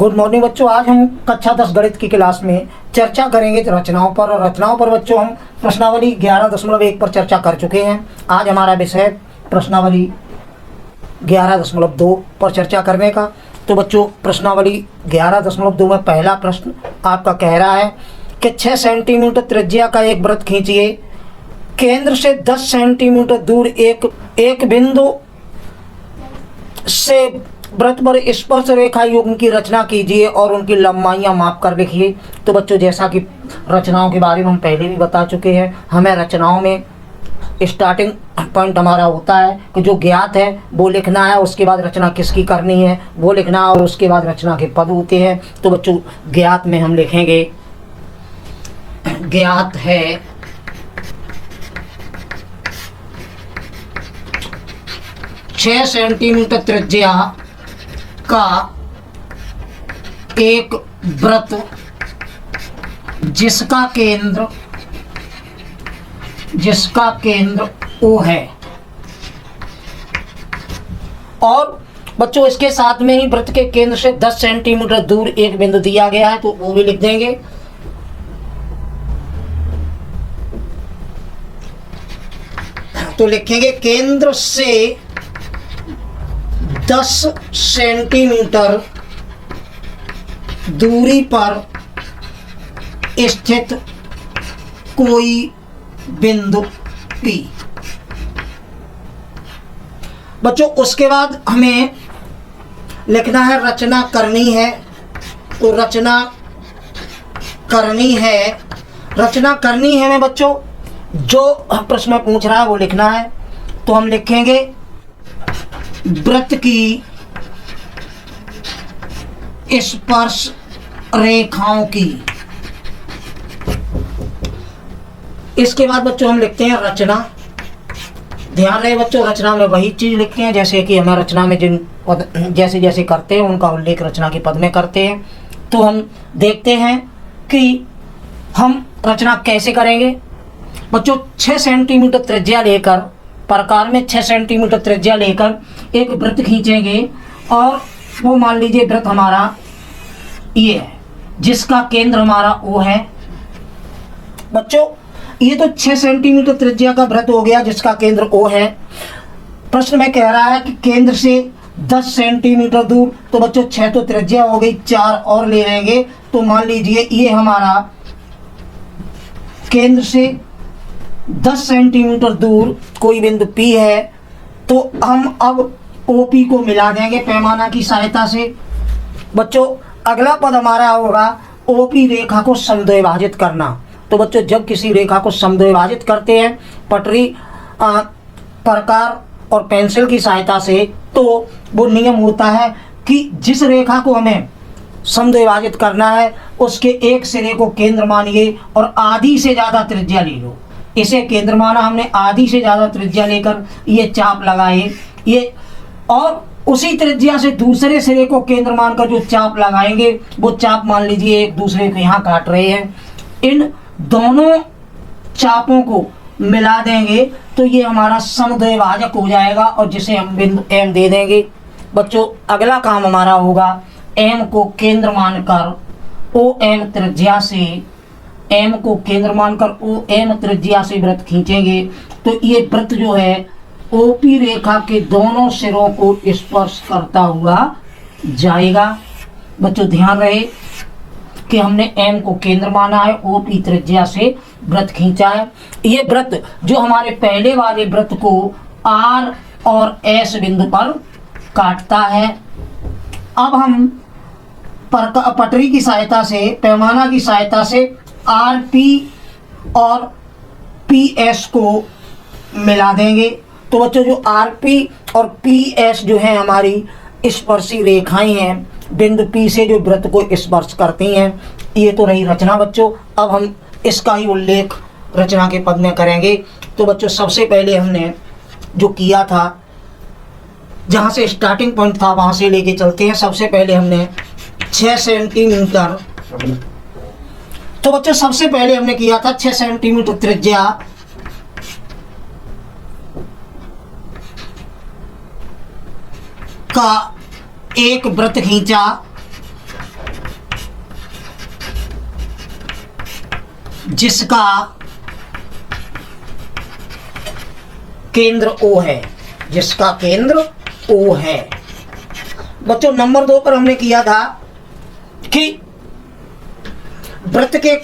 Good morning बच्चों। आज हम कक्षा 10 गणित की क्लास में चर्चा करेंगे रचनाओं पर। और रचनाओं पर बच्चों हम प्रश्नावली 11.1 पर चर्चा कर चुके हैं। आज हमारा विषय प्रश्नावली 11.2 पर चर्चा करने का। तो बच्चों प्रश्नावली 11.2 में पहला प्रश्न आपका कह रहा है कि 6 सेंटीमीटर त्रिज्या का एक वृत्त खींचिए। केंद्र से 10 सेंटीमीटर दूर एक बिंदु से वृत्त पर स्पर्श रेखा युग्म की रचना कीजिए और उनकी लंबाइयां माप कर लिखिए। तो बच्चों जैसा कि रचनाओं के बारे में हम पहले भी बता चुके हैं, हमें रचनाओं में स्टार्टिंग पॉइंट हमारा होता है कि जो ज्ञात है वो लिखना है, उसके बाद रचना किसकी करनी है वो लिखना है, और उसके बाद रचना के पद होते हैं। तो बच्चों ज्ञात में हम लिखेंगे, ज्ञात है 6 सेंटीमीटर त्रिज्या का एक वृत्त जिसका केंद्र O है। और बच्चों इसके साथ में ही वृत्त के केंद्र से 10 सेंटीमीटर दूर एक बिंदु दिया गया है, तो वो भी लिख देंगे। तो लिखेंगे केंद्र से 10 सेंटीमीटर दूरी पर स्थित कोई बिंदु P। बच्चों उसके बाद हमें लिखना है रचना करनी है। तो रचना करनी है में बच्चों जो प्रश्न पूछ रहा है वो लिखना है। तो हम लिखेंगे वृत्त की स्पर्श रेखाओं की। इसके बाद बच्चों हम लिखते हैं रचना। ध्यान रहे बच्चों रचना में वही चीज लिखते हैं जैसे कि हमें रचना में जिन पद जैसे जैसे करते हैं उनका उल्लेख रचना के पद में करते हैं। तो हम देखते हैं कि हम रचना कैसे करेंगे। बच्चों 6 सेंटीमीटर त्रिज्या लेकर प्रकार में 6 सेंटीमीटर त्रिज्या लेकर एक वृत्त खींचेंगे और वो मान लीजिए वृत्त हमारा ये है जिसका केंद्र हमारा O है। बच्चों ये तो 6 सेंटीमीटर त्रिज्या का वृत्त हो गया जिसका केंद्र O है। प्रश्न में कह रहा है कि केंद्र से 10 सेंटीमीटर दूर। तो बच्चों 6 तो त्रिज्या हो गई, 4 और ले लेंगे। तो मान लीजिए ये हमारा केंद्र से 10 सेंटीमीटर दूर कोई बिंदु P है। तो हम अब OP को मिला देंगे पैमाना की सहायता से। बच्चों अगला पद हमारा होगा OP रेखा को समद्विभाजित करना। तो बच्चों जब किसी रेखा को समद्विभाजित करते हैं पटरी प्रकार और पेंसिल की सहायता से, तो वो नियम होता है कि जिस रेखा को हमें समद्विभाजित करना है उसके एक सिरे को केंद्र मानिए और आधी से ज़्यादा त्रिज्या ले लो। इसे केंद्र माना हमने, आधी से ज़्यादा त्रिज्या लेकर ये चाप लगाए ये, और उसी त्रिज्या से दूसरे सिरे को केंद्र मानकर जो चाप लगाएंगे वो चाप मान लीजिए एक दूसरे को यहाँ काट रहे हैं। इन दोनों चापों को मिला देंगे तो ये हमारा समद्विभाजक हो जाएगा और जिसे हम बिंदु M दे देंगे। बच्चों अगला काम हमारा होगा M को केंद्र मानकर OM त्रिज्या से वृत्त खींचेंगे। तो ये वृत्त जो है OP रेखा के दोनों सिरों को स्पर्श करता हुआ जाएगा। बच्चों ध्यान रहे कि हमने M को केंद्र माना है, OP त्रिज्या से वृत्त खींचा है। ये वृत्त जो हमारे पहले वाले वृत्त को R और S बिंदु पर काटता है। अब हम पटरी की सहायता से पैमाना की सहायता से RP और PS को मिला देंगे। तो बच्चों जो RP और PS जो है हमारी स्पर्शी रेखाएं हैं, बिंदु P से जो वृत्त को स्पर्श करती हैं। ये तो रही रचना बच्चों। अब हम इसका ही उल्लेख रचना के पद में करेंगे। तो बच्चों सबसे पहले हमने जो किया था, जहाँ से स्टार्टिंग पॉइंट था वहाँ से लेके चलते हैं। सबसे पहले हमने 6 सेंटीमीटर, तो बच्चों सबसे पहले हमने किया था 6 सेंटीमीटर त्रिज्या का एक वृत्त खींचा जिसका केंद्र O है, जिसका केंद्र O है। बच्चों नंबर 2 पर हमने किया था कि वृत्त के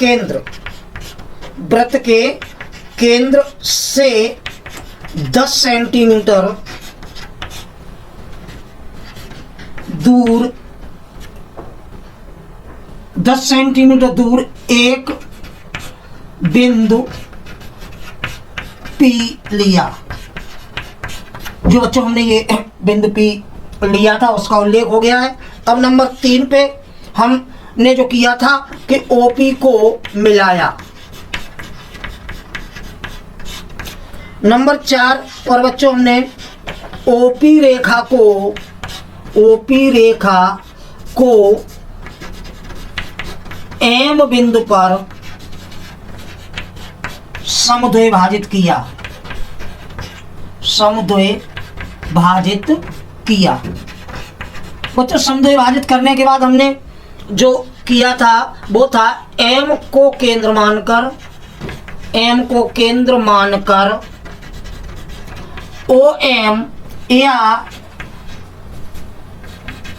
केंद्र से 10 सेंटीमीटर दूर एक बिंदु P लिया। जो बच्चों हमने ये बिंदु P लिया था उसका उल्लेख हो गया है। अब नंबर 3 पे हमने जो किया था कि OP को मिलाया। नंबर 4 पर बच्चों हमने OP रेखा को M बिंदु पर समद्विभाजित किया। बच्चों समद्विभाजित करने के बाद हमने जो किया था वो था M को केंद्र मानकर OM या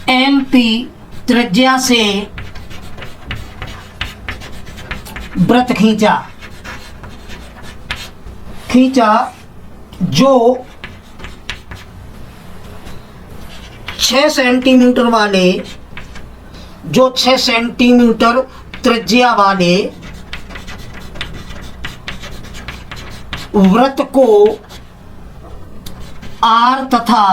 MP त्रिज्या से वृत्त खींचा जो 6 सेंटीमीटर त्रिज्या वाले वृत्त को R तथा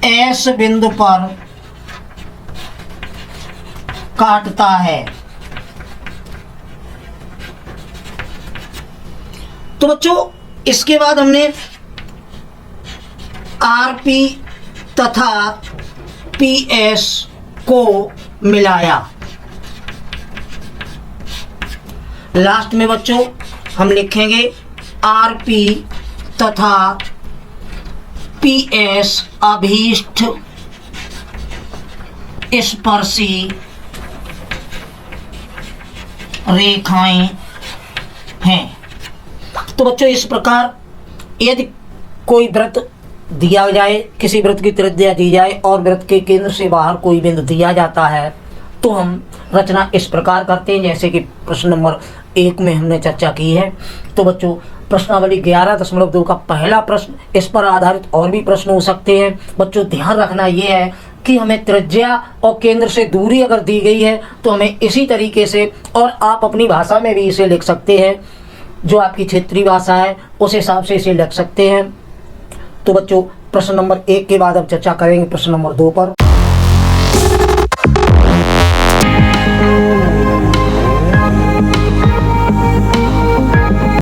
S बिंदु पर काटता है। तो बच्चों इसके बाद हमने RP तथा PS को मिलाया। लास्ट में बच्चों हम लिखेंगे RP तथा PS अभीष्ट स्पर्शी रेखाएं हैं। तो बच्चों इस प्रकार यदि कोई वृत्त दिया जाए, किसी वृत्त की त्रिज्या दी जाए और वृत्त के केंद्र से बाहर कोई बिंदु दिया जाता है तो हम रचना इस प्रकार करते हैं जैसे कि प्रश्न नंबर 1 में हमने चर्चा की है। तो बच्चों प्रश्नावली 11.2 का पहला प्रश्न, इस पर आधारित और भी प्रश्न हो सकते हैं। बच्चों ध्यान रखना ये है कि हमें त्रिज्या और केंद्र से दूरी अगर दी गई है तो हमें इसी तरीके से, और आप अपनी भाषा में भी इसे लिख सकते हैं, जो आपकी क्षेत्रीय भाषा है उस हिसाब से इसे लिख सकते हैं। तो बच्चों प्रश्न नंबर 1 के बाद अब चर्चा करेंगे प्रश्न नंबर 2 पर।